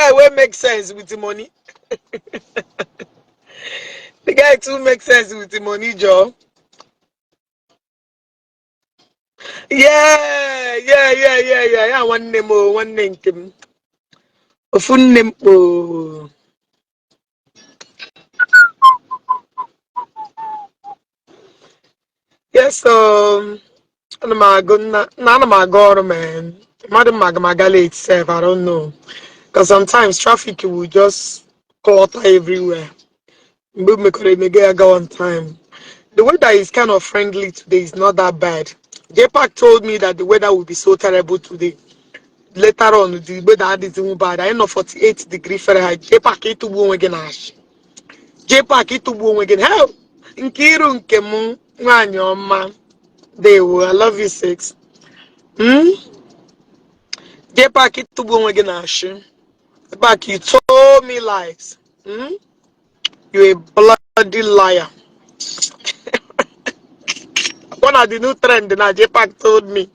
guy will make sense with the money. The guy too makes sense with the money, Joe. Yeah. One name, one name. A full name. Oh. Yes, I'm a good, none of my god, man. Madam Magala itself, I don't know. Because sometimes traffic will just clutter everywhere. But me get go on time. The weather is kind of friendly today. It's not that bad. Jpac told me that the weather will be so terrible today. Later on, the weather is even bad. I know 48 degrees Fahrenheit. Jpac itu bu onwe gị na-ashị. Jpac itu bu onwe gị. Hell, Nkiru nke m nwanyị ọma. Dewo, I love you, six. Hmm? Jpac itu bu onwe gị na-ashị. Jpac, you told me lies. Hmm? You're a bloody liar. One of the new trend now, Jpac told me.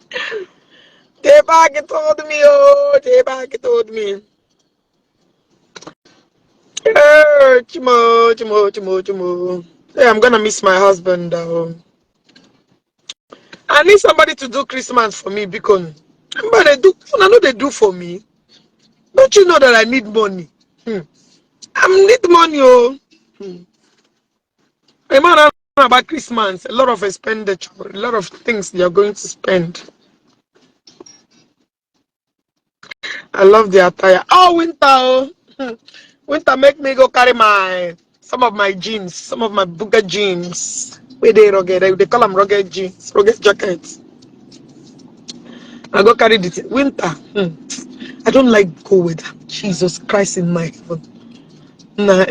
Jpac told me, oh, Jpac told me. Chimo. Hey, I'm gonna miss my husband. I need somebody to do Christmas for me, because but I know they do for me. Don't you know that I need money? I need money, oh. I'm not about Christmas. A lot of expenditure, a lot of things they are going to spend. I love the attire. Oh, winter, oh. Winter make me go carry some of my jeans, some of my booger jeans. Where they rugged, they call them rugged jeans, rugged jackets. I go carry the winter. I don't like cold weather. Jesus Christ in my heaven. Nah,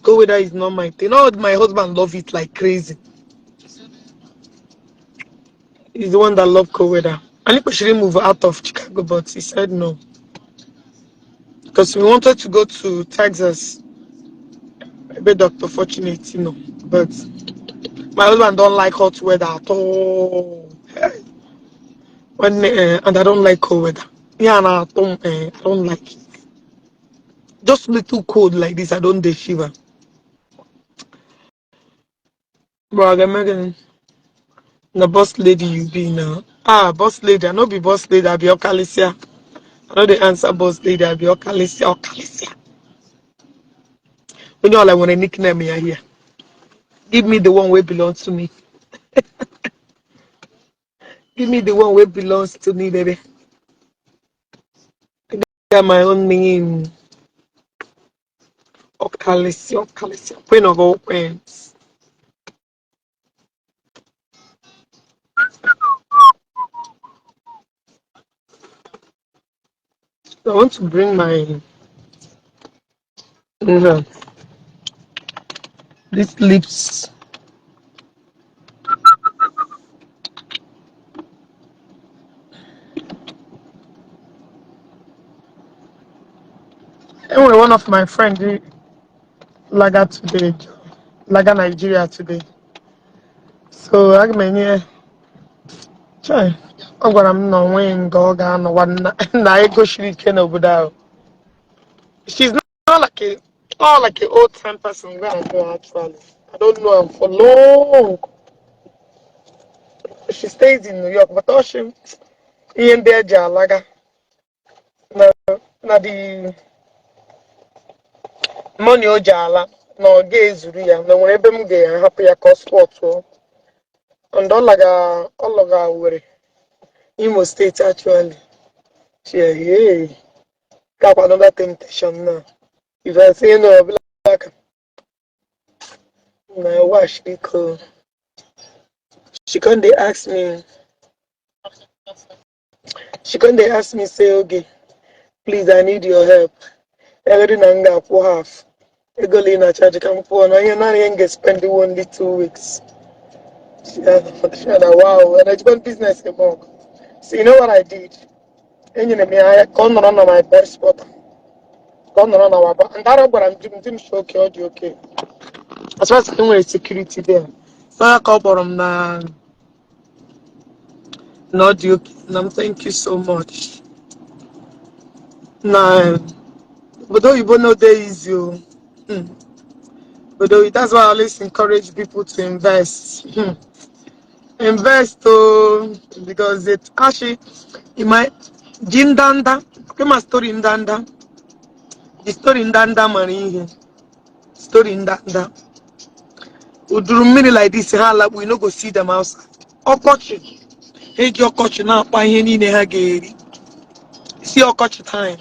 cold weather is not my thing. No, my husband love it like crazy. He's the one that love cold weather. I think we should move out of Chicago, but he said no. Because we wanted to go to Texas. Maybe Dr. Fortunate, But my husband don't like hot weather at all. And I don't like cold weather. Yeah, and I don't like it. Just little cold like this, I don't dey shiver. But Megan, the boss lady you be now. Ah, boss lady, I no be boss lady, I be Okalicia. I know the answer boss lady, I be Okalicia. When you all like when a nickname me here. Give me the one where belongs to me. Give me the one where belongs to me, baby. I got my own name. Okalicia. Queen of all queens. I want to bring my these lips. Anyway, one of my friends Laga today, Laga Nigeria today. So I mean, try. I'm gonna know when go no one na ego shiriken over there. She's not like a old time person where I know actually. I don't know her for long. She stays in New York, but all she in there Laga. Na the money ojala no ga ezuru ya na nwere ebe m ga-ahapụ ya ka sport and all ga were Imo State actually. Yeah, got another temptation now. If I say no, I'll be like, no, wash because she can't they ask me. She can't they ask me say, okay, please, I need your help. Every nanga for half. You go in a charge come for no, you're not even get spend only 2 weeks. Yeah, wow, and I spent business in work. So you know what I did? And you know me, I come run on my boy spot. Come run our back. And that's what I'm doing. Show okay. As far as I know, security there. So I call for them now. Not okay. Thank you so much. Nah, But though you both know they easy. But that's why I always encourage people to invest. Invest because it actually it might Jindanda. Okay, my story in Danda. The story in Danda money. Story in Danda. We do many like this, we no go see them outside. Okochi. Hey, your coach now, by any nehageri. See your coach time.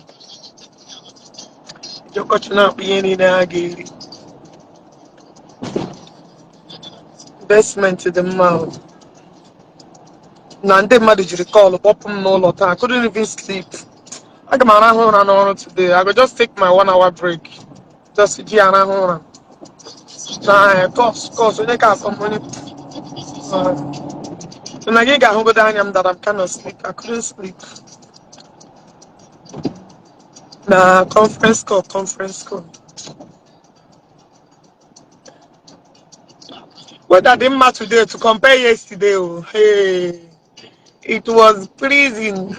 Your coach now, by any nehageri. Investment to the mouth. Nande managed to call, open no lot. I couldn't even sleep. I got my home today. I could just take my 1 hour break. Just to get an hour. Nah, course, when I got some money. When I get home, that I'm kind of sleep. I couldn't sleep. Nah, conference call. What I didn't match today to compare yesterday. Oh, hey, it was freezing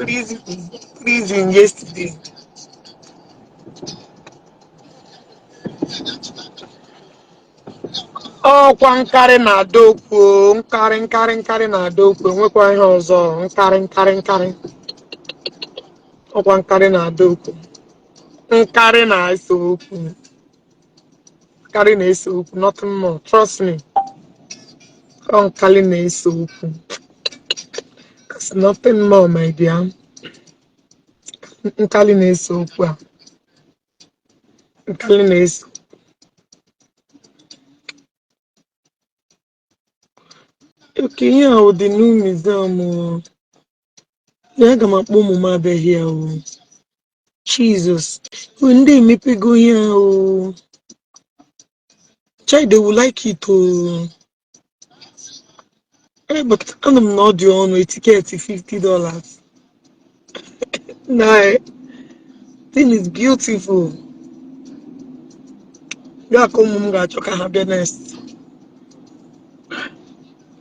yesterday. Oh, nkari na adokwu, nkari na adokwu, nwekwa ihe ọzọ, nkari. Ọkwa nkari na adokwu, nkari na-ese okwu, nkari na-ese okwu, nothing more, trust me. Oh, nkari na-ese okwu, it's nothing more, my dear. Nkari na-ese okwu a, nkari na-ese. Okay, here with the new museum. Yeah, I'm a mama here. Jesus, when they make me go here, child, they will like it. But I'm not the one with ticket $50. Nah, thing is beautiful. Yeah, come on, check out next.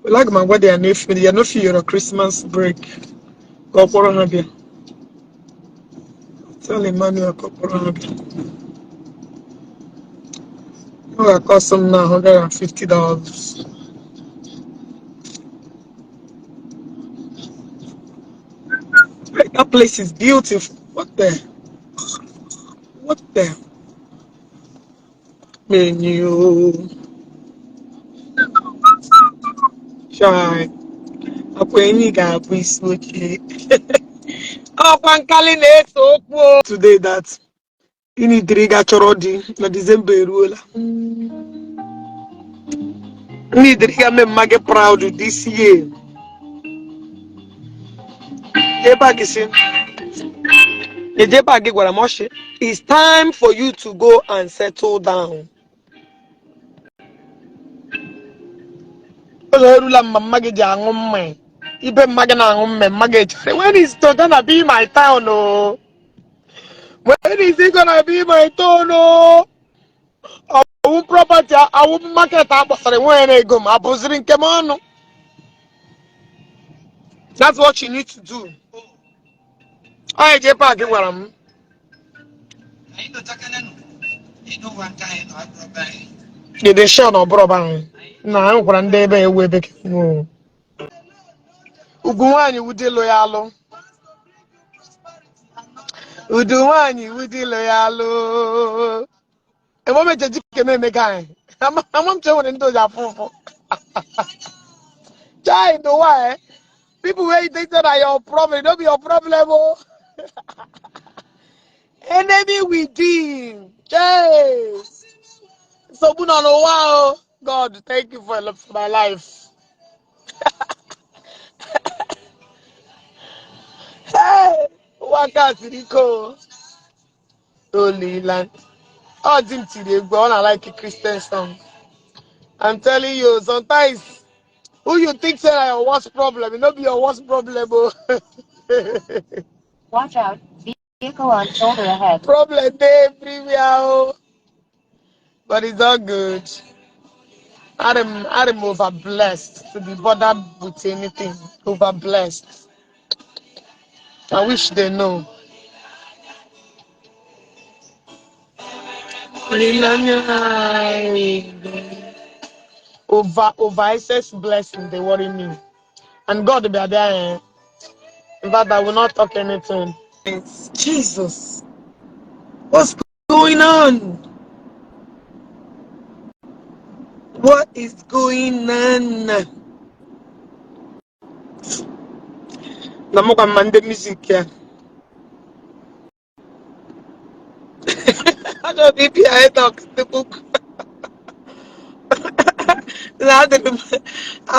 Like my wedding and if you're not for your Christmas break, go for a happy. Tell Emmanuel go for a happy. Oh, I cost them now $150. That place is beautiful. What the? What the? Menu. Shy. Akwenyi ga-abụ isi oche. Ọkwa nkali na-ese okwu today that inidiri chọrọ di na December eruola. Inidiri ga-eme mma gị proud this year. Jpac gị gwara m ọchị. It's time for you to go and settle down. Ụlọ erula mma mma gị ji aṅụ mmanya. Ibe mma gị na-aṅụ mma gị echere. When is it gonna be my town? Oh? When is it gonna be my town? Oh? Our property, our market, that's what you need to do. I Jpac where I'm. The shot or brother. No, I'm going to be away. Uguanyi would loyalo. Uduanyi would loyalo. A moment that you can make guy. I'm showing into your phone. Child, why? People where you think that are your problem, don't be your problem. Oh. Enemy within. Hey. So, wow. God, thank you for my life. Hey. Waka Siriko. Holy land. Oh, Jimty, they go on like a Christian song. I'm telling you, sometimes who you think say your worst problem, it not be your worst problem. Oh. Watch out. Vehicle on shoulder ahead. Problem everywhere. Oh. But it's all good. I'm over blessed to be bothered with anything. Over blessed. I wish they know. Over excess blessing, they worry me. And God will be there. In fact, I will not talk anything. Jesus. What's going on? What is going on? Namuka mande music here. I don't think I talk the book. I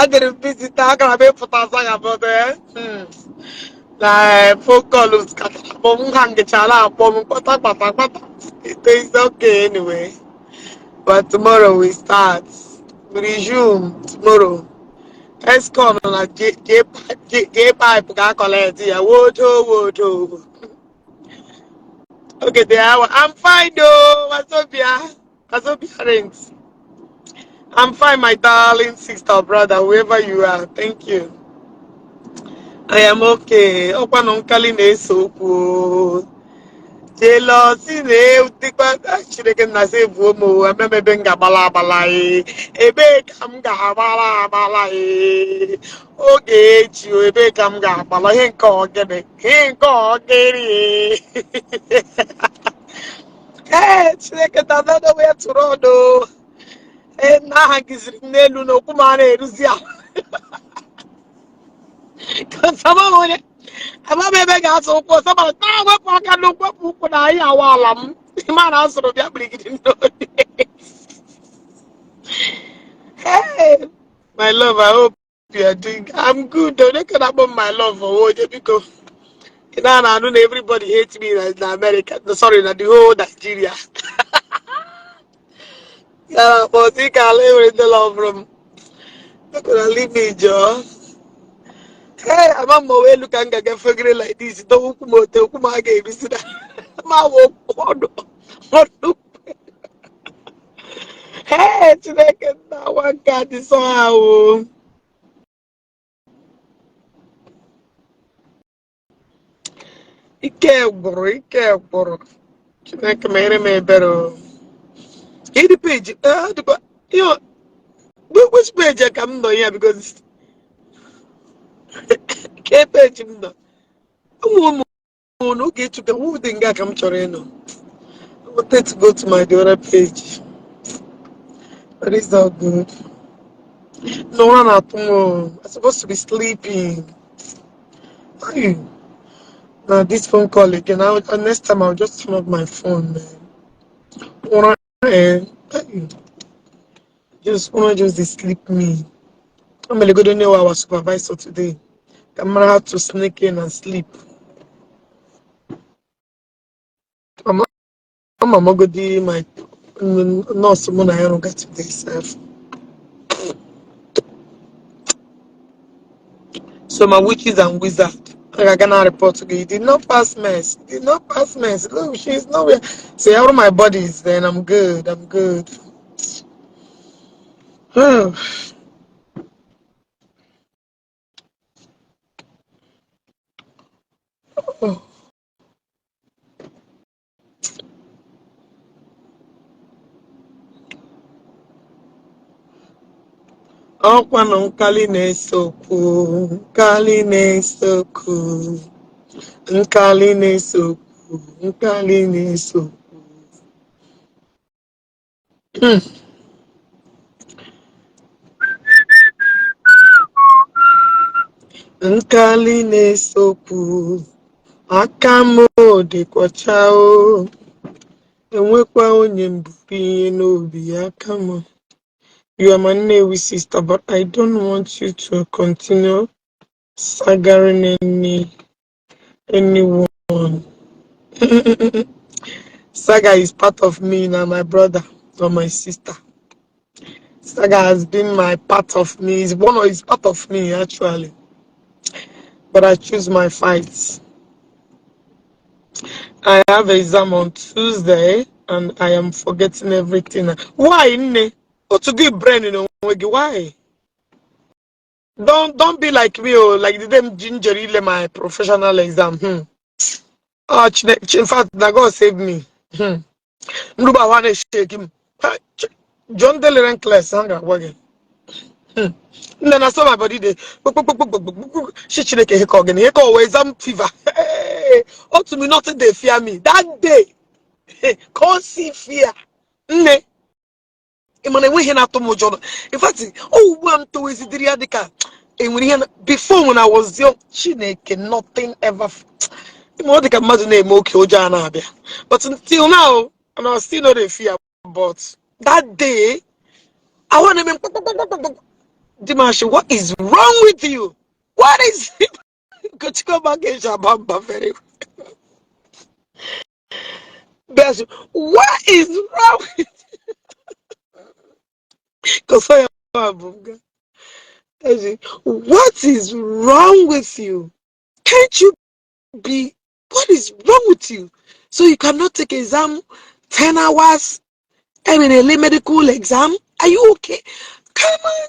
didn't visit about it. Like folk callers, it's okay anyway. But tomorrow we start. We resume tomorrow. Escom na Jpac ga collect ya. Woto. Okay, I'm fine though. What's up, yeah? What's up, parents? I'm fine, my darling sister, brother, whoever you are. Thank you. I am okay. Open on Kali Neso. Jealousy, Chineke na say Vomo, I remember Benga Balabala, Ebe Kamga Balabala, Ogechi Ebe Kamga Bala, Hinko, get it. Hey, Chineke, another way to Rodo. And now he's Nelu no Kumane, Luzia. Because someone, I'm a baby got so for someone, I can look up when I am. Man, also be able to Hey, my love, I hope you are doing. I'm good. Don't care about my love for Oje because I know everybody hates me in America. No, sorry, in the whole Nigeria. Yeah, but he can live with the love from. Not gonna leave me, Joe. Hey, I'm on my way. Look, I'm gonna get figured like this. Don't come out. Don't come again. This is that. My work. Hey, today can now one cat is so how. Ike gboro. Chineke mere m ebere. Hit the page. You know, which page I come down here because K page no. No get to the who think I come choreno. I wanted to go to my other page, but it's not good. No one at home. I'm supposed to be sleeping. Hey, now this phone call again. Next time I'll just turn off my phone, man. Wanna hey, just wanna just dey sleep me. I'm gonna go to know our supervisor today. I'm gonna have to sneak in and sleep. I'm gonna go do my nurse when I don't get to this. So my witches and wizards. I gonna report to you. He did not pass mess. He did not pass mess. Look, she's nowhere. See all my bodies, then I'm good. I'm good. Ọkwa na nkali na-esokwu, nkali na-esokwu, nkali na-esokwu, nkali na-esokwu. Nkali na-esokwu, aka m dịkwa ọcha o, enwekwa onye mburu ihe n'obi aka m. You are my Nnewi sister, but I don't want you to continue sagaring anyone. Saga is part of me now, my brother or my sister. Saga has been my part of me. It's part of me actually. But I choose my fights. I have an exam on Tuesday and I am forgetting everything. Why? To give brain why? Don't be like me, like them gingerly my professional exam. Oh, in fact, now God save me. Nruba wane shake him. John Deleren class hanga wage. Then I saw my body there. She chileke heko again. Heko always fever. Hey, up to me nothing they fear me. That day. Can't see fear. Ne. Imane we hina to mojono. In fact, oh one to is the before when I was young, Chineke, nothing ever. More like imagine a moke ojana. But until now, and I still not a fear. But that day, I want to Dimash, what is wrong with you? What is it? Go to go back in Shabamba very best. What is wrong with because I what is wrong with you? Can't you be what is wrong with you? So you cannot take exam 10 hours. I mean a medical exam. Are you okay? Come on.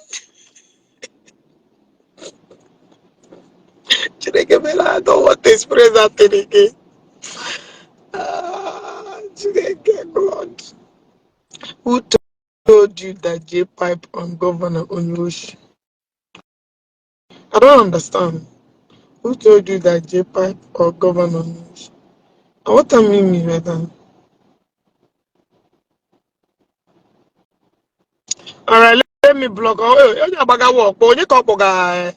I don't want this present again. God. Who told you that Jpac on Governor Onyoshi? I don't understand. Who told you that Jpac or Governor Onyoshi? What I mean, madam? Alright, let me block. Oh, you baga walk. Oh, you couple guy.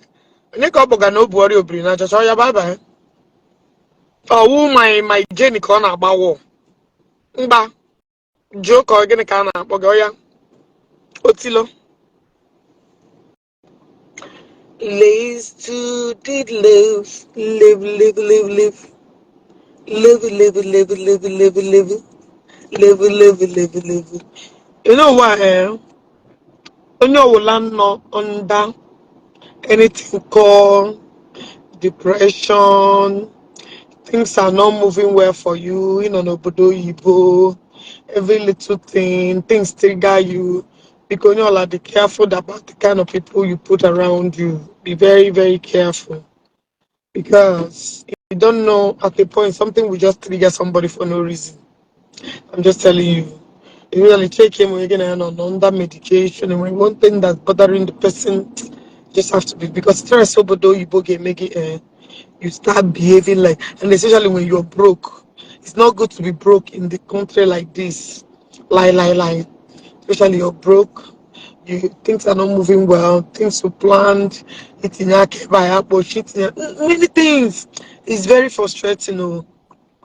You couple guy no worry obri na just oh bye bye. Oh, who my Jenny corner about war. Mba, joke or gonna kana bogoya. Otilo. Lays to did live. Live. Live. You know what, you know, we land no under anything called depression. Things are not moving well for you. You know, Nobodo Igbo. Every little thing, things trigger you. Because you know, like, be careful about the kind of people you put around you. Be very, very careful. Because you don't know at a point something will just trigger somebody for no reason. I'm just telling you. You really take him again and on under medication, and when one thing that's bothering the person just have to be because stress over though you both make it you start behaving like and especially when you're broke. It's not good to be broke in the country like this. Lie. Especially you're broke. You things are not moving well, things you planned, hitting your many things. It's very frustrating. Oh.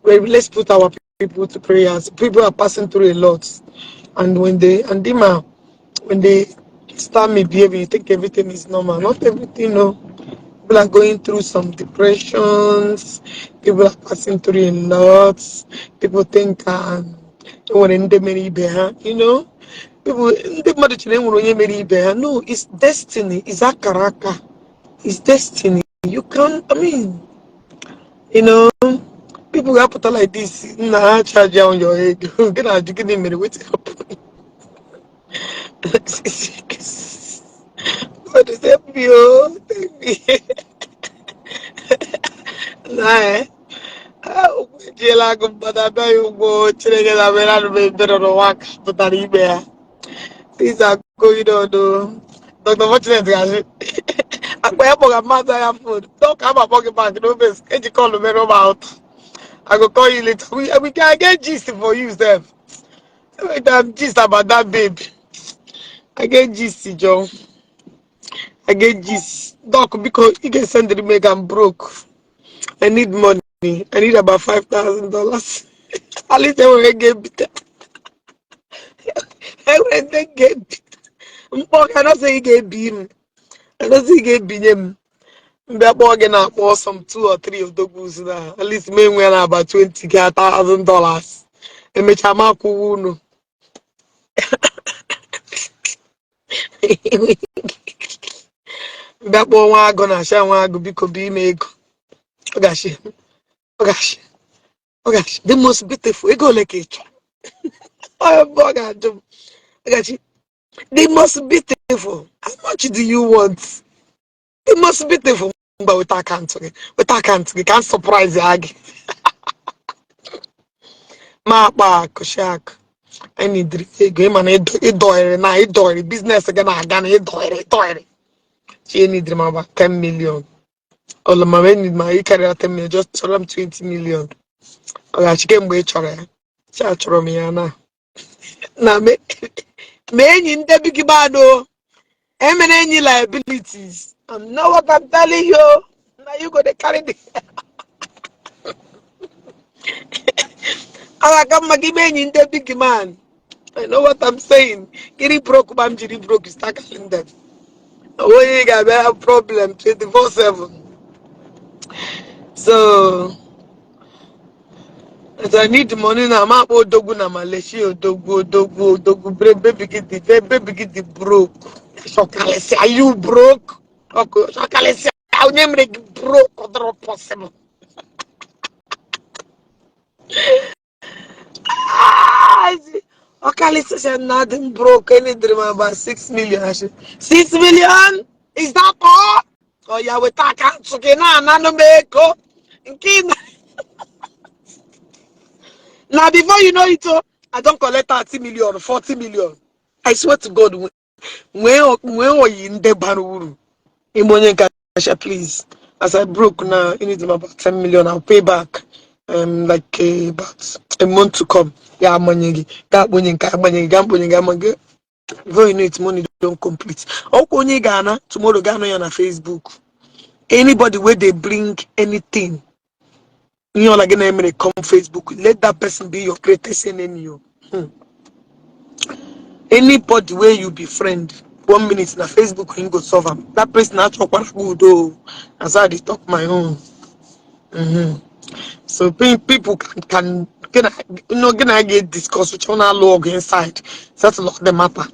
Well, let's put our people to prayers. People are passing through a lot, and when they start misbehaving, you think everything is normal. Not everything. No, people are going through some depressions. People are passing through a lot. People think when you know, no, it's destiny. It's a character. It's destiny. You can't. I mean. You know, people got put like this. Nah, charge you on your head. Get out, you give me what's happening. What is that? You? Nah, jail go, but I know you go. Chile get a better better work, but I need things are going on. Doctor, what's that? I'm going to have my food. Don't come up pocket back. No best. Can you call the man out? I go call you later. We can get gist for you, Steph. That gist about that babe. I get gist, John. I get gist. Doc, because you can send the make I'm broke. I need money. I need about $5,000. At least I will get beat. I will get beat. I don't say you get beat. I don't say you get beat. Maybe I'm gonna pour some 2 or 3 of those now. At least me win about $20,000. And me chama kuno. That boy want gonna share one go because be make. Oh gosh, oh gosh, oh gosh. The most beautiful. It go like it. Oh boy, God, oh gosh. The most beautiful. How much do you want? The most beautiful. But without country, we can't surprise the ag. Ma ba kushak. I need a game and a dollar and I dollar business again. I got a dollar. She need them about 10 million. All of my men need my carry 10 million, just tell them 20 million. Oh, she came with her. She had me, Anna. Now, me in the big bado. Any liabilities. And know what I'm telling you. Now you go to carry the. I come give me in the big man. I know what I'm saying. Getting broke, man, getting broke, you start calling them. Oh, you got a problem 24/7. So, as I need the money now, I'm up Odogu na Malaysia, Odogu, baby get the broke. Shokalesi, are you broke? Okay, Shokalesi, I'll name it broke, or possible. Okay, listen, nothing broke. Any dream about 6 million. 6 million? Is that all? Oh, yeah, we talk. Okay, now, no make. Now, before you know it, I don't collect 30 million, 40 million. I swear to God, when are you in the barrel? Please. As I broke now, you need about 10 million. I'll pay back. Like about a month to come. Yeah, money. That money, money. Before you know it, money don't complete. Okay, Ghana tomorrow. Ghana on Facebook. Anybody where they bring anything, you know, like they come Facebook. Let that person be your greatest enemy. Anybody where you befriend 1 minute na Facebook you go solve them. That person not talk good oh. As I talk my own. So people can get discuss which one log inside. Settle all the matter.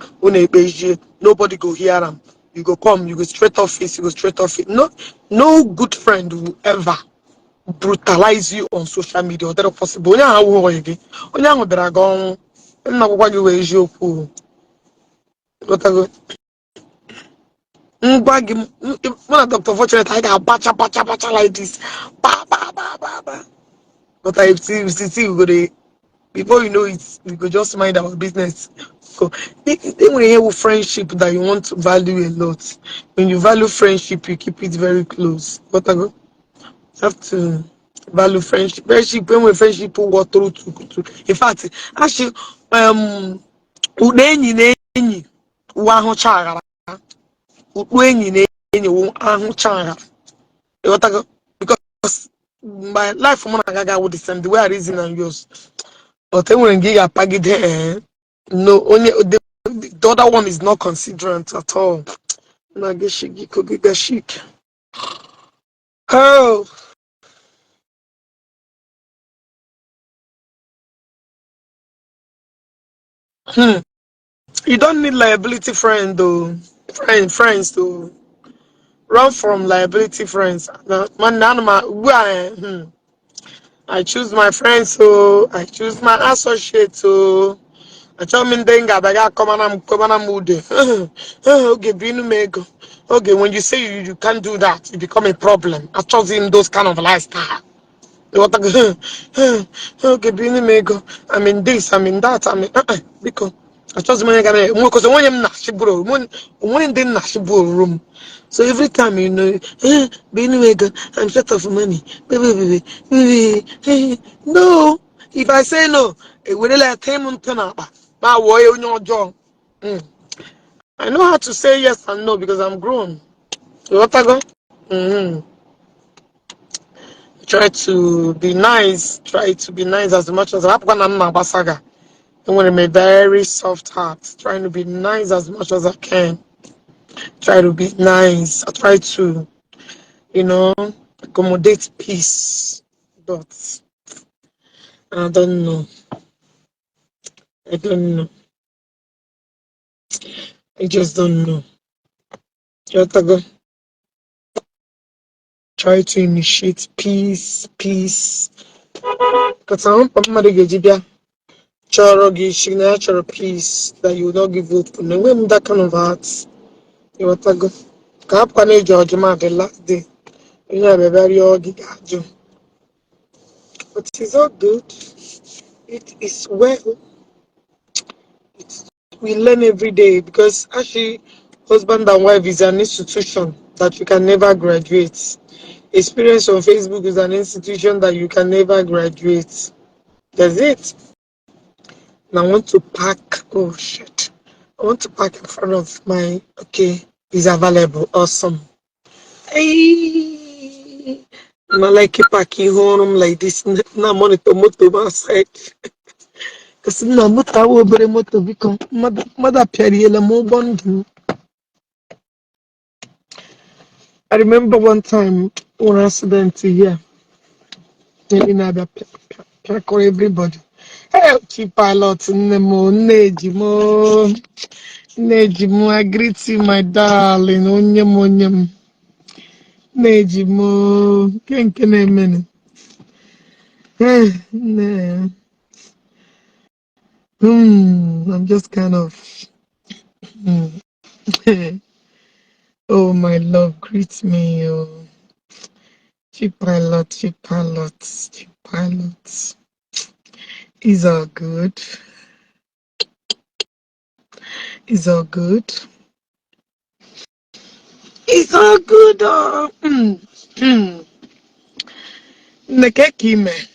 Nobody go hear them. You go come, you go straight off face, you go straight off it. No good friend will ever brutalize you on social media. That possible. Onye dragon. When Dr. Fortunate, I got bacha like this. Ba. But I see we go to, before you know it, we go just mind our business. So then when you have friendship that you want to value a lot, when you value friendship, you keep it very close. But I go have to value friendship. Friendship when we friendship people go through to. In fact, actually, udenyi nenyi wa ho chagara. Ukwenyi nenyi wa ho chagara. Because my life from Gaga would descend the way I reason and yours. But then when you package there, no, only the other one is not considerate at all. Nagashik. Oh, you don't need liability friend though. Friends to run from liability friends. Man, none of my I choose my friends, so I choose my associates, so I tell me then I come on mood. Okay, being make. Okay, when you say you can't do that, it become a problem. I chose him those kind of lifestyle. Okay, being make. I mean this, I mean that, I mean because I chose my guy because when I'm not bro, when they not room. So every time you know, being make, I'm short of money. No, if I say no, it will let him turn up. My warrior on your jaw. I know how to say yes and no because I'm grown. What I go? Try to be nice. Try to be nice as much as I'm Basaga. I'm going to be very soft heart. Trying to be nice as much as I can. Try to be nice. I try to, accommodate peace. But I don't know. I don't know. I just don't know. What I go? Try to initiate peace. Because I want Papa Gejibia. Chorogi, natural peace that you will not give up. And when that kind of heart, you want to go. Kapane George the last day. You have a very odd gajo. But it is all good. It is well. We learn every day because actually, husband and wife is an institution that you can never graduate. Experience on Facebook is an institution that you can never graduate. That's it. And I want to park. Oh shit. I want to park in front of my. Okay, is available. Awesome. Hey. And I like parking home like this. Now monitor motor outside. Because now motor will be motor become mother period more bonding. I remember one time one accident here. Then I pack everybody. Hey, cheap pilot, Nemo, Nejimo, Nejimo, I greet you, my darling, Onyem, Nejimo, can a minute. I'm just kind of, hmm. Oh, my love, greet me, oh. Cheap pilots, cheap pilots. Is all good. It's all good. It's all good. Nekekime.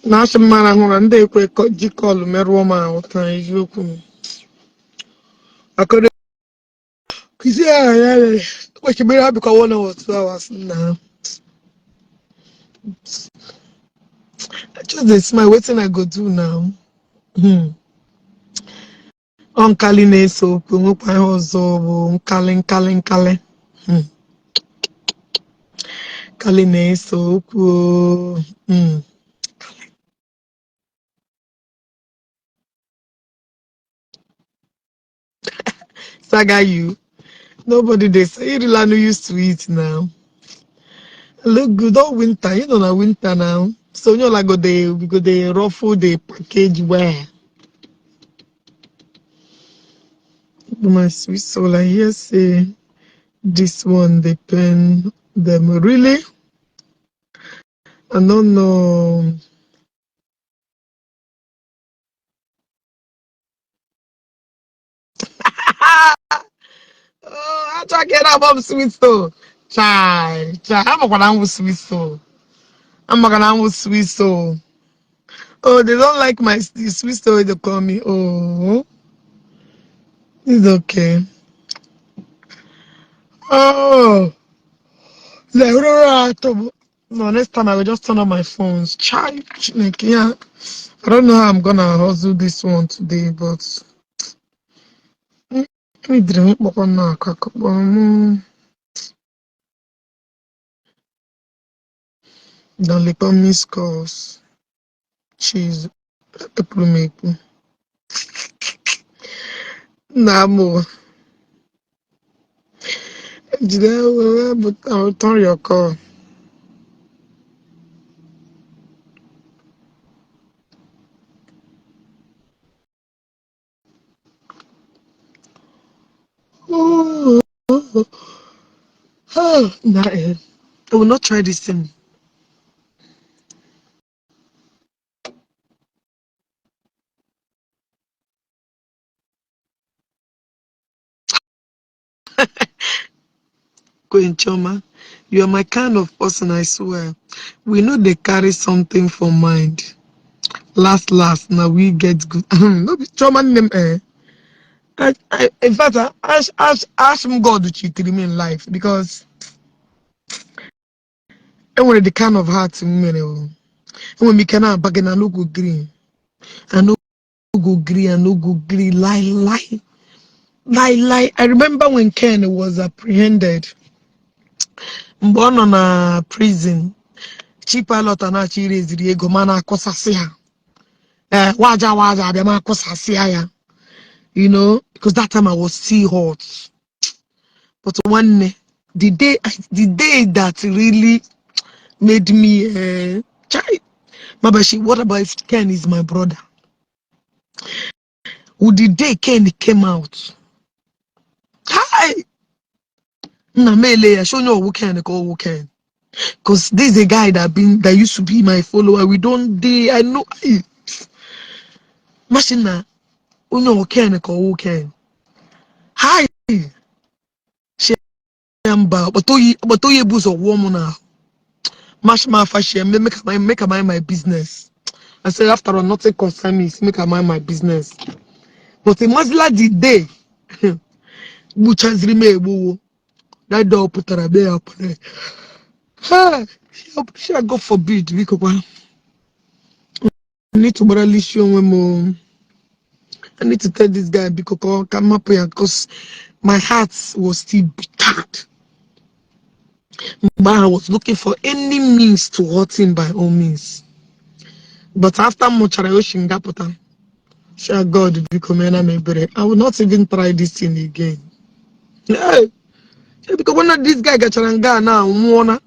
Na-asị mmara hụrụ ndị ekwe ji kọlụ merụọ m ahụ taa eziokwu m. Akọrọ kizi ya ya kwechibere ha bikwa 1 or 2 hours now. I just dey smile wetin I go do now. Nkali na-ese okwu nwekwa ihe ọzọ bụ nkali. Nkali na-ese okwu. Saga you. Nobody they say Irilano used to eat now. Look good all winter, you know na winter now. So you like we go the ruffle the package where my sweet soul I hear say this one they pen them really. I don't know. Oh, I try get up sweet soul. Chai. I'm gonna with sweet soul. I'm gonna with sweet soul. Oh, they don't like my sweet soul. They call me. Oh, it's okay. Oh. No, next time I will just turn on my phones. Like, yeah. I don't know how I'm gonna hustle this one today, but we drink now. Don't leave on miss calls. Cheese. April maple. Nah, more. But I'll turn your call. Oh, nah, I will not try this thing. Queen Choma, you are my kind of person, I swear. We know they carry something for mind. Last, now we get good. No be Choma name, eh? In fact, ask him God to cheat me in life because I want the kind of heart in me. And when we cannot bargain, I no go green. I no go green, I no go green. Lie. I remember when Ken was apprehended. Born on a prison. Chief pilot and actually raised the ego man akosasia. Waja abema akosasia ya. You know, because that time I was still hot. But the day that really made me Mabashi, what about if Ken is my brother? Would the day Ken came out? Hi! Namele, I show you who Ken call who Ken. Because this is a guy that used to be my follower. We don't I know Machina. Unyo ken ko ken. Hi. Shamba, but oye buzo woman now. Mash my fashion, make my business. I said after all, nothing concern me, make my business. But the Muslim the day, Buchazri me wo that door put her up there. Ha! God forbid, because I need to morally show him. I need to tell this guy because come up here because my heart was still bitter. But I was looking for any means to hurt him by all means. But after much I shall God become I will not even try this thing again. Yeah, because when this guy gets charanga now, wanna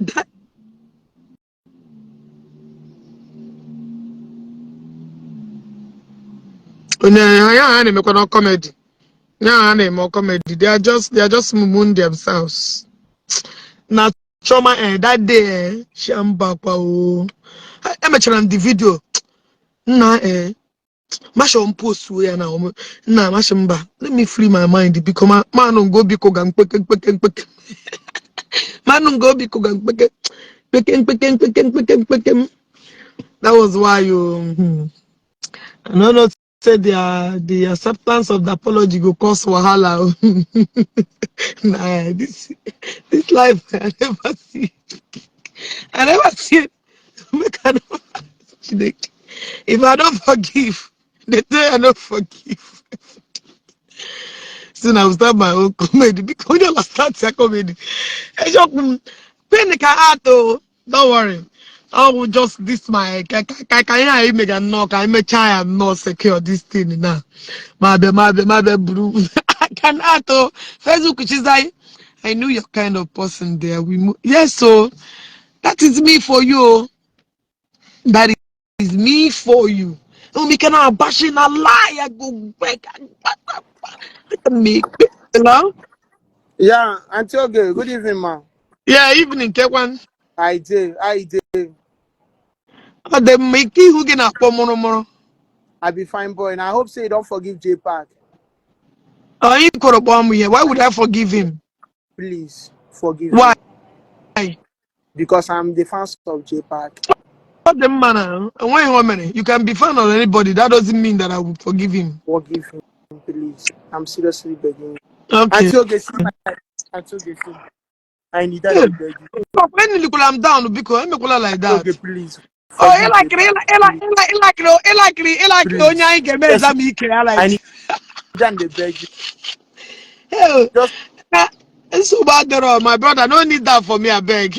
that comedy. Yeah, comedy. They are just mumun themselves. Now trauma that day shamba oh. I'm the video. Nah Masha on post where now. Nah mashamba. Let me free my mind because man on go biko gang quick. Man on go biko gang quick. That was why you I know said the acceptance of the apology go cause wahala. Nah, this life I never see. I never see it. Make I never, if I don't forgive, the day I don't forgive. Soon I'll start my own comedy because you start your comedy. Panic don't worry. I will just this my I make a knock. I make try and not secure this thing now. My bro. I can add to Facebook, which is like I knew your kind of person there. Yes, so that is me for you. That is me for you. No, me cannot bash in a lie. I go back. Me. Hello? Yeah, Auntie Oge, good evening, ma. Yeah, evening, take one. I did. Oh, the Mickey who can up more. I be fine boy, and I hope say you don't forgive Jpac. Oh, he could have bomb here. Why would I forgive him? Please forgive Why? him because I'm the fans of Jpac. What the man? Wait 1 minute. You can be fan of anybody. That doesn't mean that I will forgive him. Forgive him, please. I'm seriously begging you. Okay. Auntie Oge, see my Auntie Oge, see. I need that Hey, to beg you. when you I'm down because I'm like Auntie that. Oge, please Oh, forgive Jpac. Please, please. Yes, I need that to beg you. Hey, Just it's so bad, girl. My brother, no need that for me, I beg.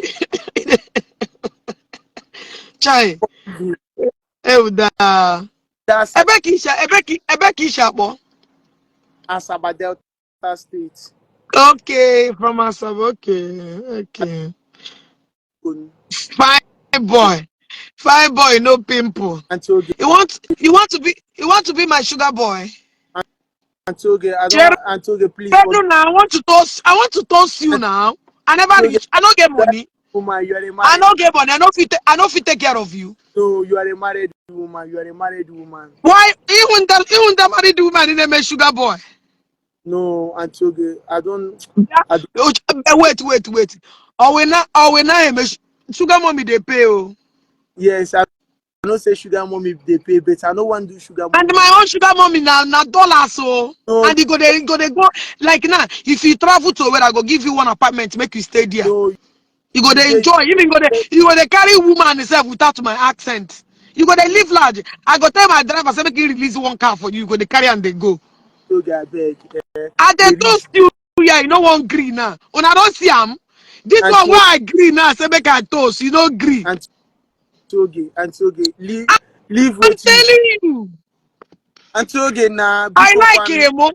Chai. forgive him. Hey, da. That's Ebekisha, boy. Asaba Delta State. Okay, from Asab. Okay. Fine boy. Fine boy, no pimple. Auntie Oge, You want to be my sugar boy. Auntie Oge, Jerry, Auntie Oge, please forgive. now I want to toast you now. I never Auntie Oge, reach. I don't get that money. woman, you are a I married. don't get money. I don't fit take care of you. No, you are a married woman. You are a married woman. Why? Even that married woman in a sugar boy. No, Auntie Oge, I don't. Wait. Or we not sugar mommy they pay oh. Yes, I don't say sugar mommy they pay, but I don't want to do sugar And mommy. my own sugar mommy now dollars so. No, And they go like now. If you travel to where I go give you one apartment, make you stay there. no, You go you to did. enjoy. You go to carry woman itself without my accent. You go to live large. I go tell my driver say make he release one car for you. You go to carry and they go. Oge, I beg. And they They toast reach. you here. You no want green now. When I don't see him, this one Auntie where I green now say make I toast. You no green. Auntie Oge, leave I'm with you. telling you. Auntie Oge, na I Biko like Kwanu. him.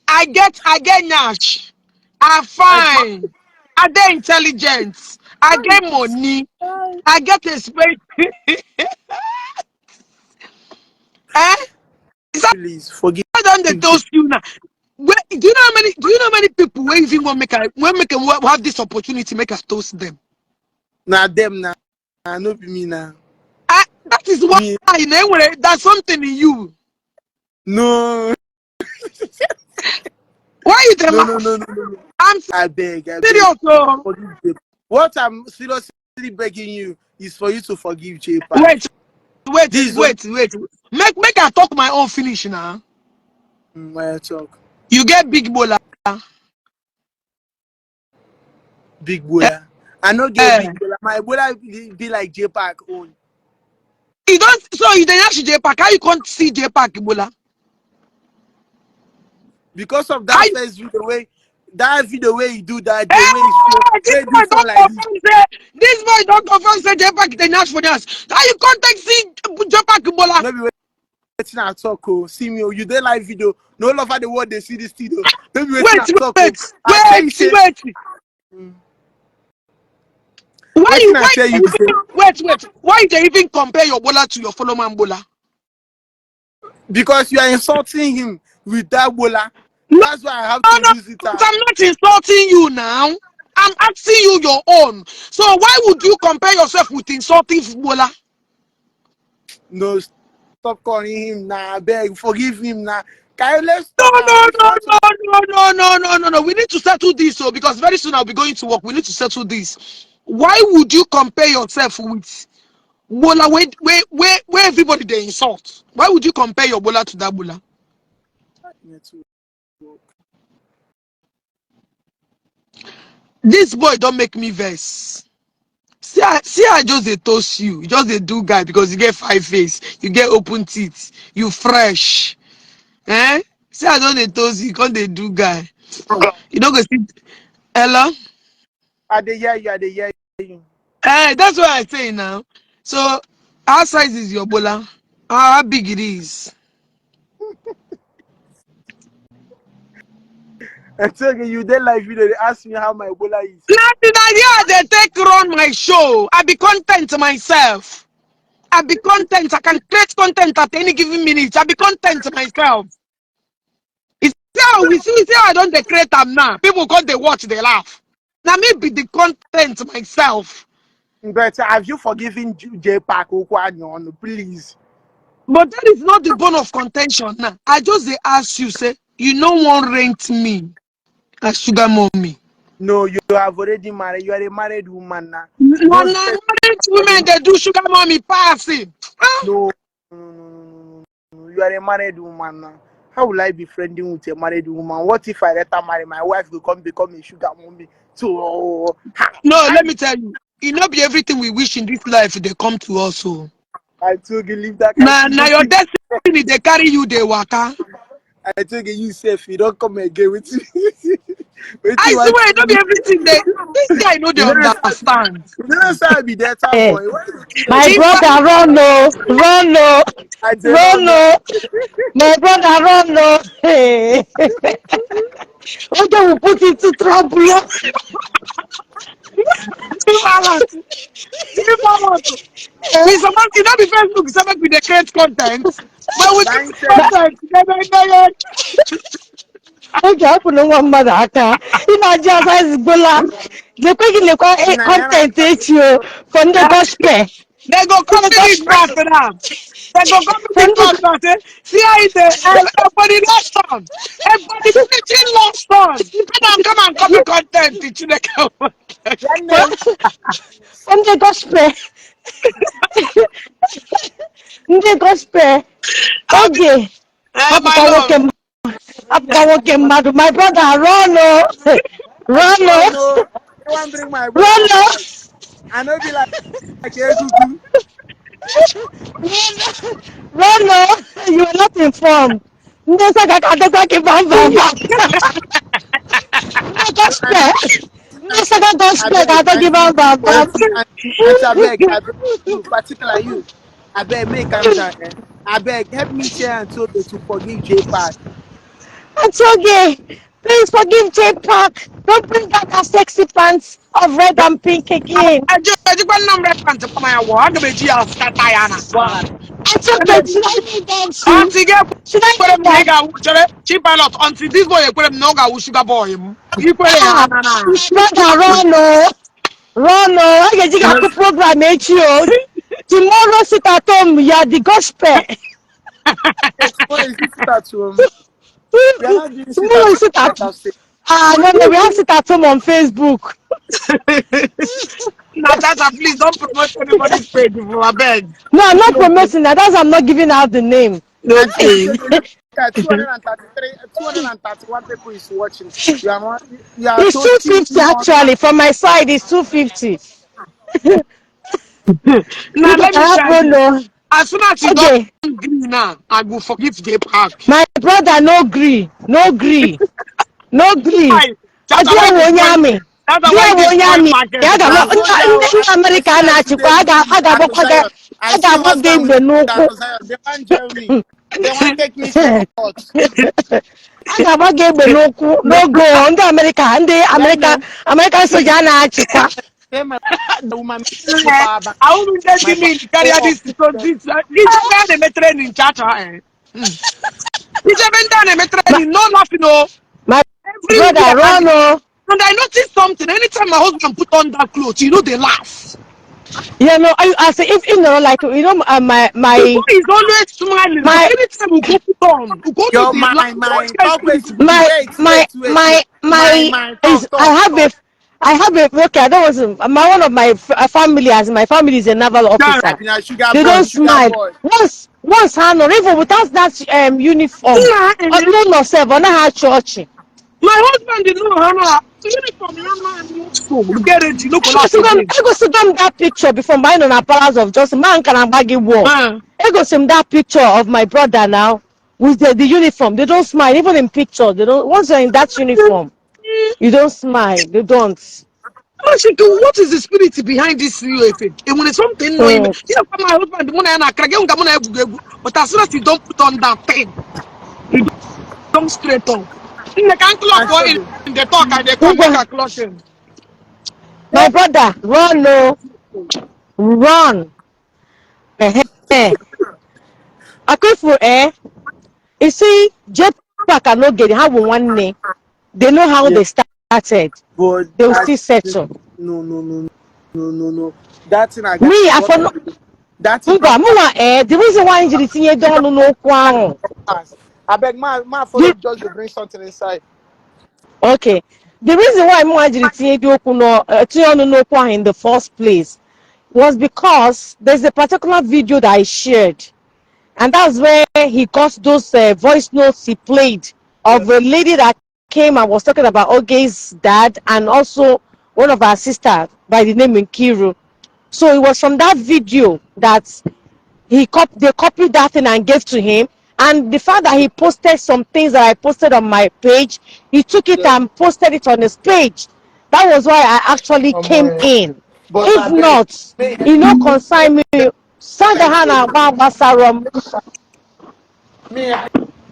I get Nash. I'm I do. fine. I get intelligence. I get money. I get a space. Eh? Is that Please forgive why don't they Jpac. toast you now? Do you know how many people where even want make have this opportunity make us toast them? Na them na no be me na. That is why Me there's something in you. No, Why you dey no, no, no, laugh? no, no, no. I'm I beg, I beg. serious. Oh. Forgive Jpac. What I'm seriously begging you is for you to forgive Jpac. Wait, wait, This is only wait. Make I talk my own finish now. my talk. You get big bola. Big boy. I no get Eh. big boy. My boy be like Jpac own. You don't so you dey yash Jpac. How you can't see Jpac bola? Because of How that you first video way, that video way you do that day, where you show, hey, this where you do boy phone don't like this. confirm say this boy don't confirm say Jpac dey yash for us. How you can't take see Jpac bola? No be waiting I talk. Oh, see me. Oh, you dey live video. No love over the world they see this video. No be waiting I Wait, talk. Oh, I tell you say. Mm, waiting I tell you say. Why they even compare your bola to your fellow man bola? Because you are insulting him with that bola. No, That's why I have to no, use it. I'm not insulting you now. I'm asking you your own. So why would you compare yourself with insulting bola? No, stop calling him now. Beg, forgive him now. Can you let's No, talk no, if you no, want to? no, no, no, no, no, no, no. We need to settle this, so because very soon I'll be going to work. We need to settle this. Why would you compare yourself with bola where everybody they insult? Why would you compare your bola to that bola? This boy don't make me vex. See I just dey toast you. You just dey do guy because you get 5 face, you get open teeth, you fresh. Eh? See I don't dey toast you, can't they do guy. You don't go see Ella. I dey hear you. I dey hear you. That's what I say now. So how size is your bola? How big it is? And so okay, you dey live video. They ask me how my bola is. Now the idea they take run my show. I be content myself. I be content. I can create content at any given minute. I be content myself. We see how I don't dey create am now. People come they watch, they laugh. Now me be the content myself. But have you forgiven Jpac Okwanyon? Please. But that is not the bone of contention now. I just they ask you, say, you no one rent me as sugar mommy. No, you have already married. You are a married woman now. No, Those first married for women the they do sugar mommy passing. Ah, no, no, no, no, no. You are a married woman now. How will I be friending with a married woman? What if I let her marry my wife will come become a sugar mommy? So no, let me tell you, it not be everything we wish in this life they come to us. So I told you leave that kind of thing. now Don't your think destiny they carry you they waka. I told you safe. You don't come again with me. Wait till I one swear, it not be thing. everything they. This guy know they You know, understand. you know, say I be that Hey, boy. Why you kill my yourself? brother, run no, run no, I say no, run no. no. My brother, run no. Hey, okay, we put it to trouble. Give forward. We supposed to not be Facebook, so make we dey create content. But we Nine create ten. content. Okay, I put no one mother. Imagine as Gola. The quick in the Nanyana. content is you from the gospel. They go From the copy this gospel. back to them. They go copy From this back the to them. Say, see how it everybody lost on. Everybody preaching lost on. Come on, copy content. It's in the comment. Yan from, name. from the gospel. The gospel. Okay. My love. My brother, run, oh, I run, don't want oh, no. I want bring my brother run, oh, outside. I know be like Egugu. run, oh. You are not informed. Ndesa kakadeka bam bam bam. The Auntie, gospel. Ndesa I gospel beg, kakadeka bam bam bam. I beg you, particularly you. I beg, make calm down. Eh? I beg, help me share and so to forgive Jpac. It's okay. Please forgive Jpac. Don't bring out her sexy pants of red and pink again. I just want number pants for my wall. I'm going to scatter yana. Why? It's okay. Should I kneel down too? Auntie get Should I kwere kneel m na ị down? ga-awụ chi pilot until this boy ekwere m na ọ ga-awụ sugar boy m ikwere ya Ah, na na brother, run, oh. Run, oh. I get You know, a program, oh. Tomorrow, sit at home. You are the gospel. Tomorrow is this sit at home? We are not doing sit at Tomorrow is home. sit at. Let us say. No, no, we have sit at home on Facebook. Natasha, please don't promote anybody's page for a beg. No, I'm not Okay. promoting that. That's I'm not giving out the name. Until Okay. they look at 233, 231 people is watching. You are not, you are It's touching 250 actually. From my side, it's 250. Now People let me can tell have you. no. As soon as you don't Okay, agree now, I will forgive Jpac. my brother no gree, no gree, no gree. Why? That's Ọdị why ewu onye destroy. amị. That's Dị why ewu onye destroy amị. market Ya ga now. ndị I Amerịka see a them na-achịkwa today. a ga-agbakwa gị I a see ga-agba what's gị wrong with egbe n'ụkwụ. Zion. They want jail me. They want take me to court. A ga-agba gị egbe n'ụkwụ n'ogo ndị Amerịka Yeah, man. American soja a na-achịkwa. Say my woman me power back. I won't just My give power me carry go up. this because this man they training chacha. This man they My, training no laughing no my everywhere brother run o. and I noticed something anytime my husband put on that clothes they laugh. You know, I say if you know, like my The my boy is always smiling but my anytime we go put on we go know Yo, they laugh. What my kind of talk spirit wait, be this? my talk, is I have a okay. I don't want to. My one of my family as my family is a naval Yeah. officer. I've been a sugar They boy, don't sugar smile. boy. Once hand on even without that uniform. Nah, No no self on her church. my husband did not Hannah. Uniform, you know, school. Get it, you no go laugh again. I go see them that picture before mine on a palace of justice. Man can bag war. Uh, I go see that picture of my brother now with the uniform. They don't smile even in picture. They don't. Once you're in that uniform, you don't smile. They don't. what is the spirit behind this UFA? And when it's something no, you Mm. know, my husband, the money and I crack, but as soon as you don't put on that thing, you don't straight up. In the can clock And or so in the talk, and they come make Ngwa, a clocking. my brother, run, no, run. Eh. Akwefu, you see, Jpac and Ogechi have one name. They know how yeah, they started. but They will that still settle. no. That thing I got Me, I what for that thing ngwa mụnwa the reason why njiri tinye dị ọnụ n'okwu ahụ. pass. I beg my follow The, just to bring something inside. okay. The reason why mụnwa jiri tinye dị okwu tinye ọnụ n'okwu ahụ in the first place was because there's a particular video that I shared. And that's where he got those voice notes he played Yeah. of a lady that came and was talking about Oge's dad and also one of our sisters by the name Nkiru. So it was from that video that they copied that thing and gave to him. And the fact that he posted some things that I posted on my page, he took it Yeah. and posted it on his page. That was why I actually came Yeah. in. But If I beg, not, you know, consign me. Sandahana Basarom. me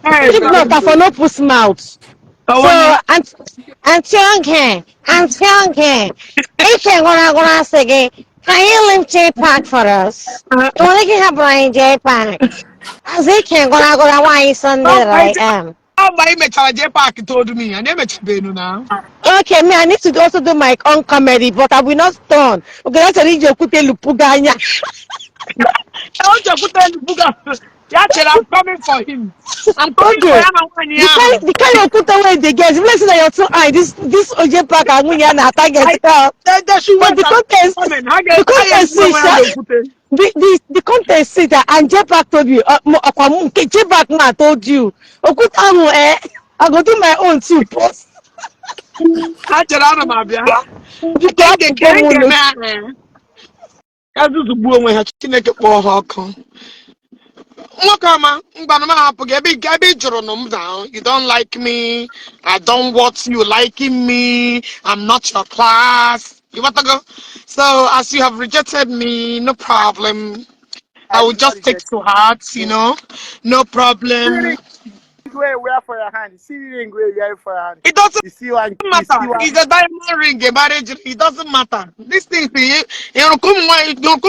Hey, If not, I for no puss mouth. I So, want you. and young hair, and young hair. If you're gonna say, can you leave Jpac for us? You wanna get a Brian Jpac? As he can't gonna why Sunday that I am. Somebody me charge Jpac told me, and they me charge now. Okay, me, I need to also do my own comedy, but I will not stone. Okay, that's a little kute lupuganya. I want to put on the book. Yeah, I'm coming for him. I'm coming for Okay. him. The kind of put away they get. Let's say that you're too high. This OJ pack and when you're not target. I that she But went and comment. the I get contest to is where I'm putting. the contest is that and Jpac told you. Jpac man told you. Okutamu I go do my own too. Post I tell her my bia. because I go Kenge mono. man. Kazu to buo when ha Chineke kpọ ha ọkụ. Nwoke ọma, mgbanụ m ahapụ gị ebe ị jụrụ nụ m down. You don't like me. I don't want you liking me. I'm not your class. You want to go? So as you have rejected me, no problem. I I will did not just take reject to heart, you. no See ring problem. where wear for your hand. See ring where wear for your hand. It doesn't You see one. You see matter. one. It's a diamond ring, a marriage ring. It doesn't matter. This thing, you come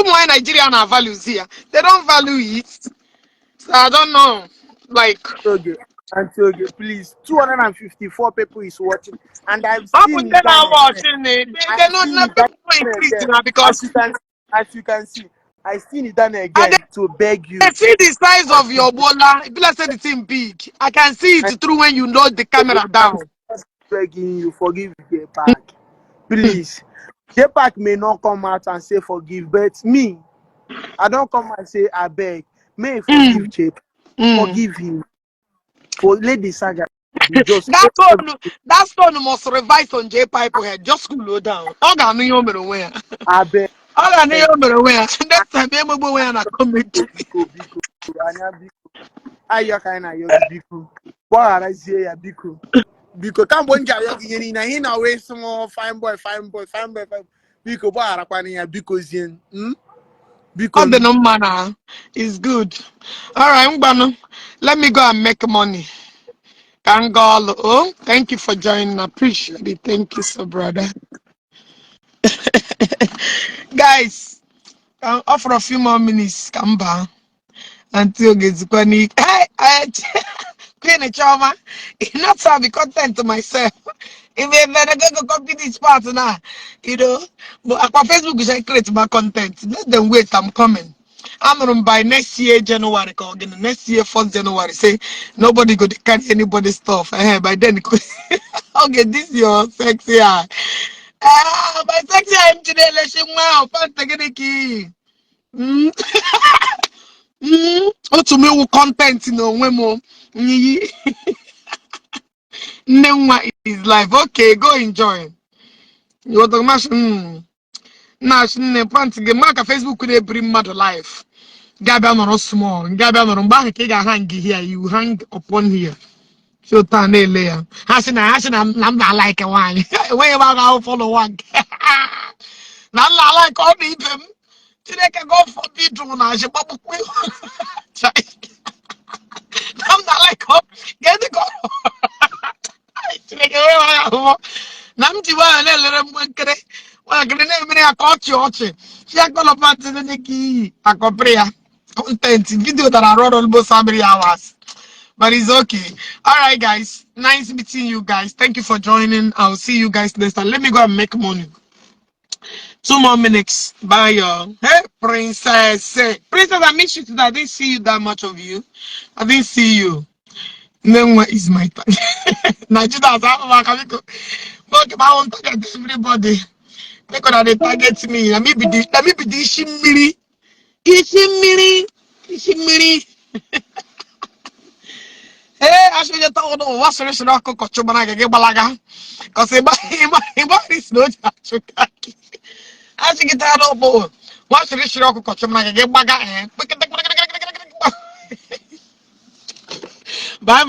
why Nigeria na values here. They don't value it. So I don't know. Like, Okay. Okay, please. 254 people is watching, and I've how seen would it they down not again. watching it? They're I've not, seen not it down people increasing again. now As because you can, as you can see. I still need done And again to beg they you. see the size I of still your bola. If let's say the thing big, I can see it through when you load the camera I'm down. begging you, forgive Jpac. Please. Jpac may not come out and say forgive, but me, I don't come and say I beg. May forgive Mm, Jpac. mm. Forgive him. For let the saga be just That one, that stone must revise on J pipe head. Just cool down. All got me over the way. I beg. All got me over the way. Next time, I'm going to comment. Biko. Anya biko. Ayo kind of yogi biko. Boy, I say ya biko. Biko, come on, yogi yeni na hina way small fine boy. Biko, boy, arakwani ya biko zien. All the Biko. no manner is good. All right, Mbano. Let me go and make money. Kangol. Oh, thank you for joining. I appreciate it. Thank you, so brother. Guys, I'll offer a few more minutes. Come back until it's going. Hey, Queen Choma, not to have the content to myself. If I go copy this part now, you know, but on Facebook, we should create my content. Let them wait. I'm coming. I'm on by next year, January. Next year, 1st January. Say nobody go to carry anybody's stuff. By then, okay, this your sexy eye. My sexy eye today. Let's see wow. Pantaginiki. Otu mewu content na onwe m nne nwa is life. Okay, go enjoy. You the machine na nne pant gị maka Facebook na-ebiri mmadụ life. Gabia nọrọ small, gabia nọrọ mgbe ahụ ka ị ga-hang here, you hang upon here. So ta na-ele ya. Ha sị na m na-like nwaanyị. Enweghị m aga follow one. Na m na-like ọ dị ibe m. Chineke go forbid na asị gbakpụkpụ. I'm not like, oh, get the go. Namjiwa and Ellen Winkere. Well, can name me a coach yoche. She a call about the Nikki, a copria. Content video that I wrote almost how many hours. But it's okay. All right, guys. Nice meeting you guys. Thank you for joining. I'll see you guys next time. Let me go and make money. 2 more minutes. Bye, y'all. Hey, princess. Princess, I miss you today. I didn't see you that much of you. I didn't see you. Then what is my time? Nigeria, but I want to target everybody. They gonna target me. Let me be the shimiri. Ishimiri. Hey, I should get told what's the rest of the coachman get balaga. Because is no judge. I should get out of board. What's the rest of the coachman get baga? Bye.